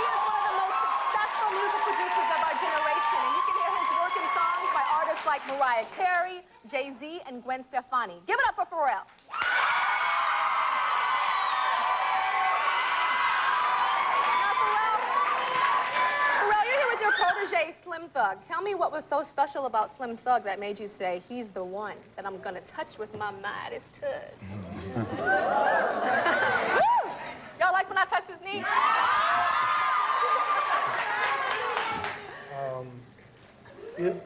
is one of the most successful music producers of our generation, and you can hear his work in songs by artists like Mariah Carey, Jay-Z, and Gwen Stefani. Give it up for Pharrell. Your protege, Slim Thug. Tell me what was so special about Slim Thug that made you say, he's the one that I'm going to touch with my Midas touch. Y'all like when I touch his knee?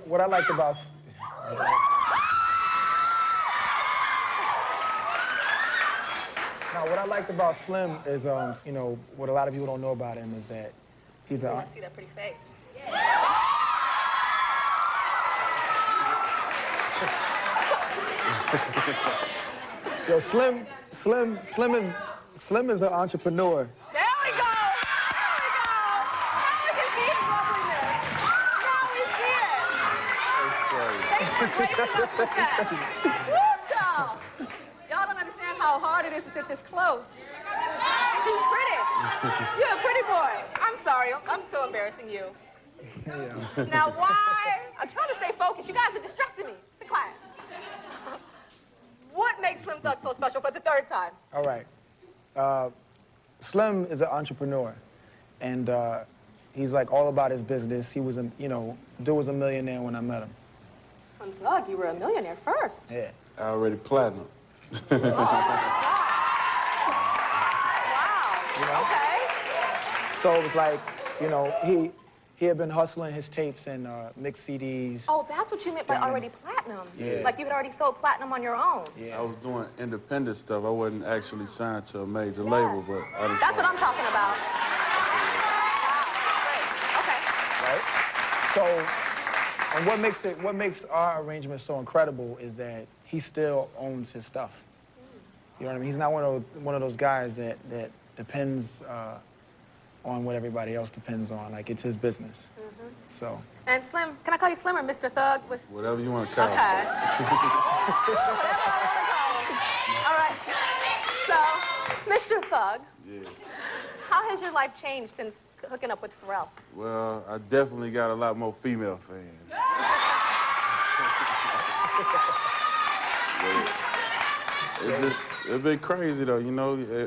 What I liked about... Now, what I liked about Slim is, you know, what a lot of people don't know about him is that he's a... I see that pretty face. Yo, Slim is an entrepreneur. There we go. Now we can see his loveliness. Now we see it. Thanks for gracing us with that. Woo, y'all. Y'all don't understand how hard it is to sit this close. He's pretty. You're a pretty boy. I'm sorry. I'm so embarrassing you. Yeah. Now, why? I'm trying to stay focused. You guys are distracting me. Be quiet. What makes Slim Thug so special for the third time? All right. Slim is an entrepreneur, and he's like all about his business. He was, dude was a millionaire when I met him. Slim Thug, you were a millionaire first. Yeah. Already platinum. Oh, wow. Okay. So it was like, he had been hustling his tapes and mixed CDs. Oh, that's what you meant by already platinum. Yeah. Like you had already sold platinum on your own. Yeah. I was doing independent stuff. I wasn't actually signed to a major label, but I just... That's what I'm talking about. Great. Okay. Right? So, and what makes our arrangement so incredible is that he still owns his stuff. You know what I mean? He's not one of those guys that depends on what everybody else depends on. Like, it's his business. Mm-hmm. So. And Slim, can I call you Slim or Mr. Thug? Whatever you want to call me. it. Okay. All right. So, Mr. Thug, how has your life changed since hooking up with Pharrell? Well, I definitely got a lot more female fans. It's been crazy, though,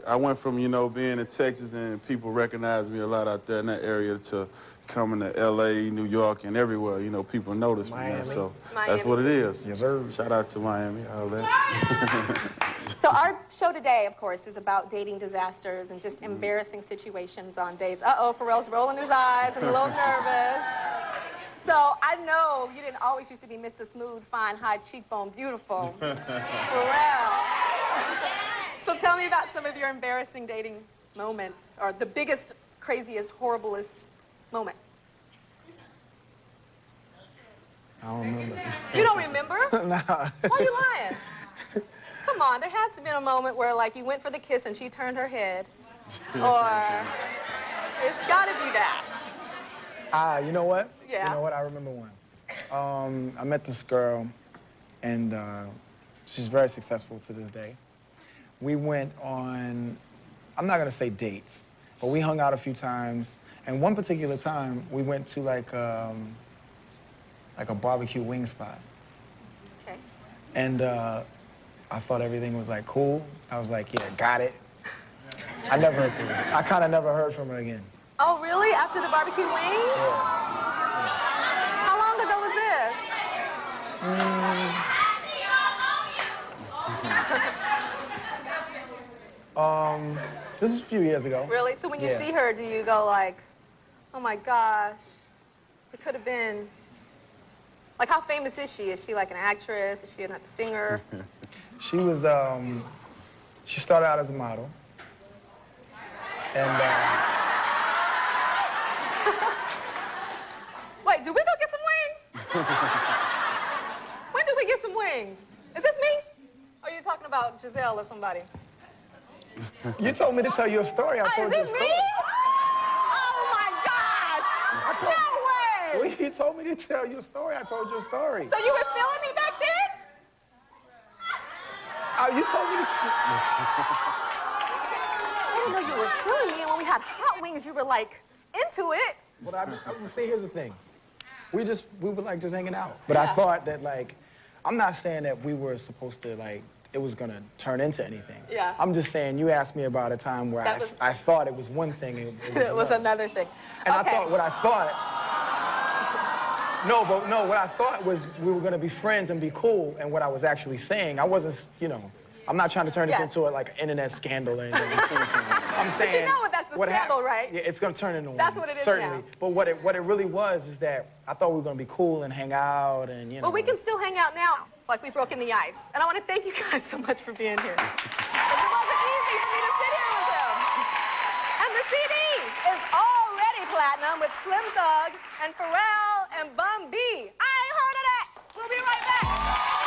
I went from, being in Texas and people recognize me a lot out there in that area to coming to L.A., New York, and everywhere, people notice me, man. So that's what it is. Yes, sir. Shout out to Miami, all that. So our show today, of course, is about dating disasters and just embarrassing situations on dates. Uh-oh, Pharrell's rolling his eyes and a little nervous. So I know you didn't always used to be Mr. Smooth, fine, high cheekbone, beautiful. Pharrell. So tell me about some of your embarrassing dating moments, or the biggest, craziest, horriblest moment. I don't remember. You don't remember? Nah. Why are you lying? Come on, there has to be a moment where, like, you went for the kiss and she turned her head. Or it's got to be that. You know what? Yeah. You know what? I remember one. I met this girl, and she's very successful to this day. We went on, I'm not going to say dates, but we hung out a few times. And one particular time, we went to, like a barbecue wing spot. Okay. And I thought everything was, like, cool. I was like, yeah, got it. I kind of never heard from her again. Oh, really? After the barbecue wing? Yeah. How long ago was this? This is a few years ago. Really? So when you see her, do you go like, oh my gosh, it could have been... Like, how famous is she? Is she like an actress? Is she a singer? She was, she started out as a model. And, Wait, do we go get some wings? When do we get some wings? Is this me? Or are you talking about Giselle or somebody? You told me to tell you a story. I told you a story. Is it me? Oh, my gosh. No way. Well, you told me to tell you a story. I told you a story. So you were feeling me back then? You told me to... I didn't know you were feeling me, and when we had hot wings, you were like into it. But I would say, here's the thing. We were like just hanging out. But I thought that, like, I'm not saying that we were supposed to, like, it was going to turn into anything. Yeah. I'm just saying you asked me about a time where I thought it was one thing and it was another thing. And okay. I thought what I thought... No, what I thought was we were going to be friends and be cool, and what I was actually saying, I wasn't, you know, I'm not trying to turn this into like an internet scandal or anything. I'm saying... But you know that's the scandal, right? Yeah, it's going to turn into one. That's what it is certainly. now. But what it really was is that I thought we were going to be cool and hang out and, you know... Well, we can still hang out now, like we broke in the ice. And I want to thank you guys so much for being here. It wasn't easy for me to sit here with him. And the CD is already platinum with Slim Thug and Pharrell and Bun B. I ain't heard of that. We'll be right back.